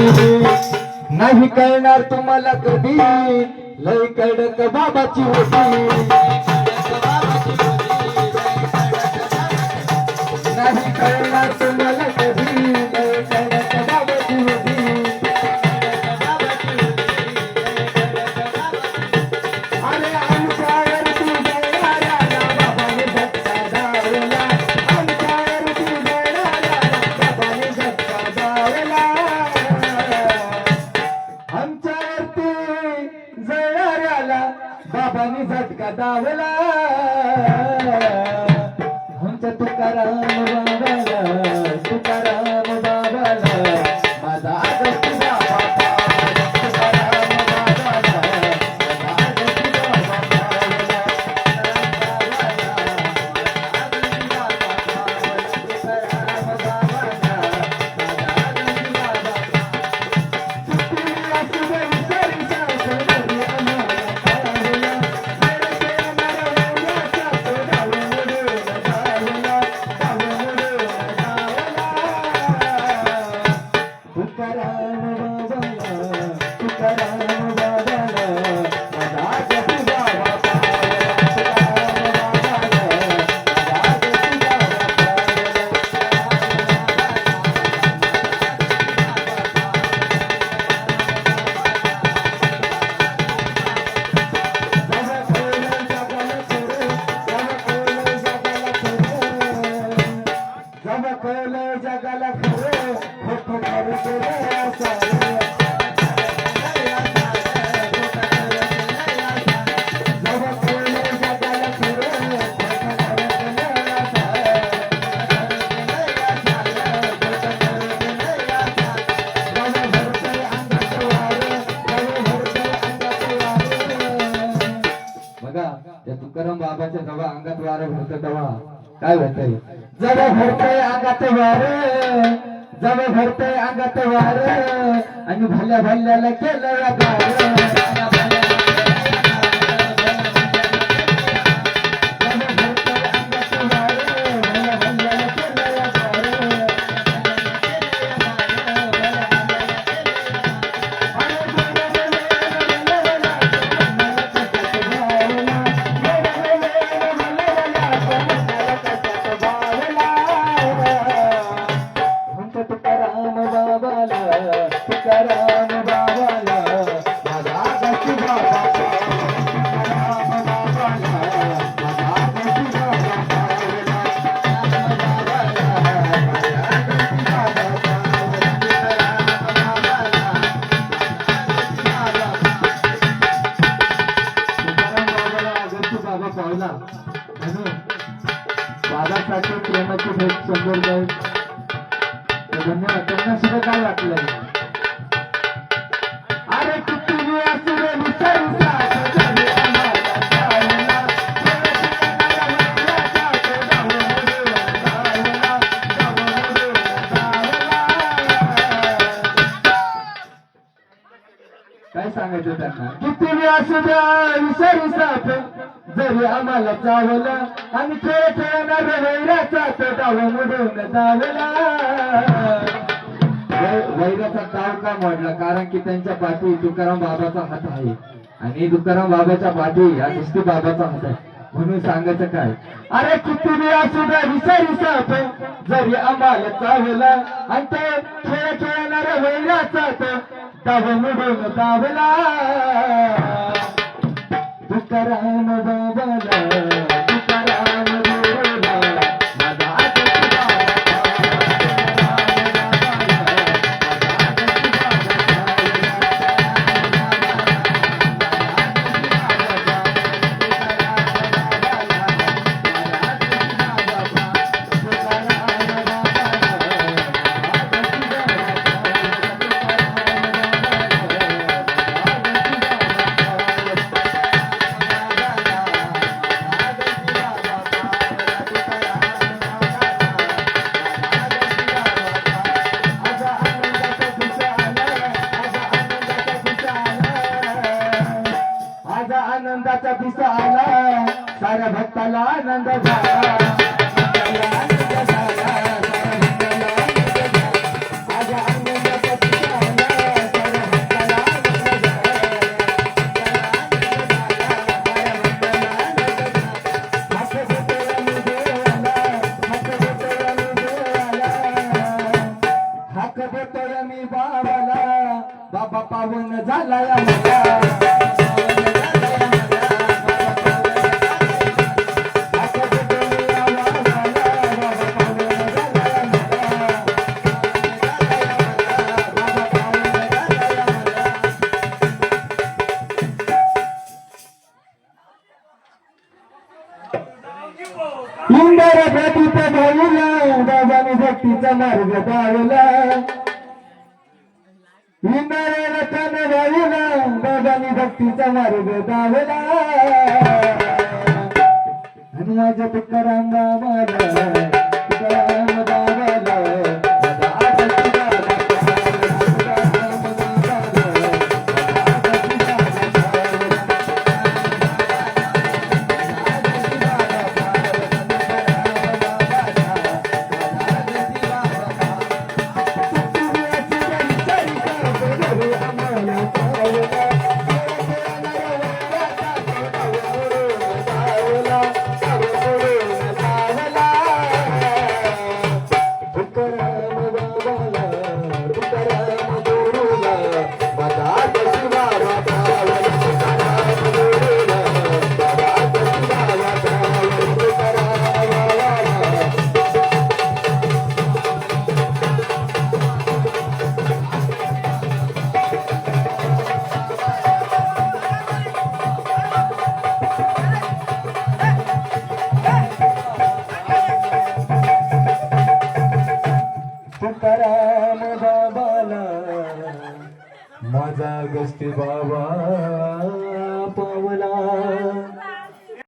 नाही कळणार तुम्हाला कधी लय कडक बाबाची होती नाही कळणार तुम्हाला कधी लय कडक बाबाची होती अरे आमच्यावरती जळणाऱ्याला बाबाने धक्का दावला आमच्यावरती जळणाऱ्याला बाबाने धक्का दावला आमच्यावरती जळणाऱ्याला बाबाने झटका दावला आमच्या तुकाराम बाबाला माझा आदर्श बाबा तुकाराम बाबाला जगाला खरं होतं खरं केलं सारं बघा त्या तुकाराम बाबाच्या जेव्हा अंगात वारं भरतं तेव्हा काय होतंय जवळ भरतय अंगात वार जवळ भरतय अंगात वार आणि भल्या भल्याला केलं गार बाबासाठी प्रेमाची भेट 100 रुपये धन्यवाद त्यांना सुद्धा काय वाटलं अरे किती असुरे काय सांगायचं त्यांना किती असू द्या विसरू साथ जरी आम्हाला चावलं आणि खेळ खेळणार वैराचा तो डाव मोडून धावला वैराचा डाव का मोडला कारण की त्यांच्या पाठी तुकाराम बाबाचा हात आहे आणि तुकाराम बाबाच्या पाठी या नुसती बाबाचा हात आहे म्हणून सांगायचं काय अरे किती असू द्या विसरू साथ जरी आम्हाला चावलं आणि ते खेळ खेळणार वैराचा तो डाव मोडून धावला तुकाराम बाबाला तुकाराम बाबाला माझा आनंदाचा दिवस आला साऱ्या भक्ताला आनंद झाला आज आनंदाचा दिवस आला करतोय मी बाबाला, बाबा पावन झालाय मला. इंदर प्रतीत भाऊला बाबाने भक्तीचा मार्ग पावला. इंदर रतन भाऊला बाबाने भक्तीचा मार्ग पावला. आणि आज तुकाराम बाबाला, तुकाराम बाबाला तुकाराम बाबाला माझा गस्ती बाबा पावला.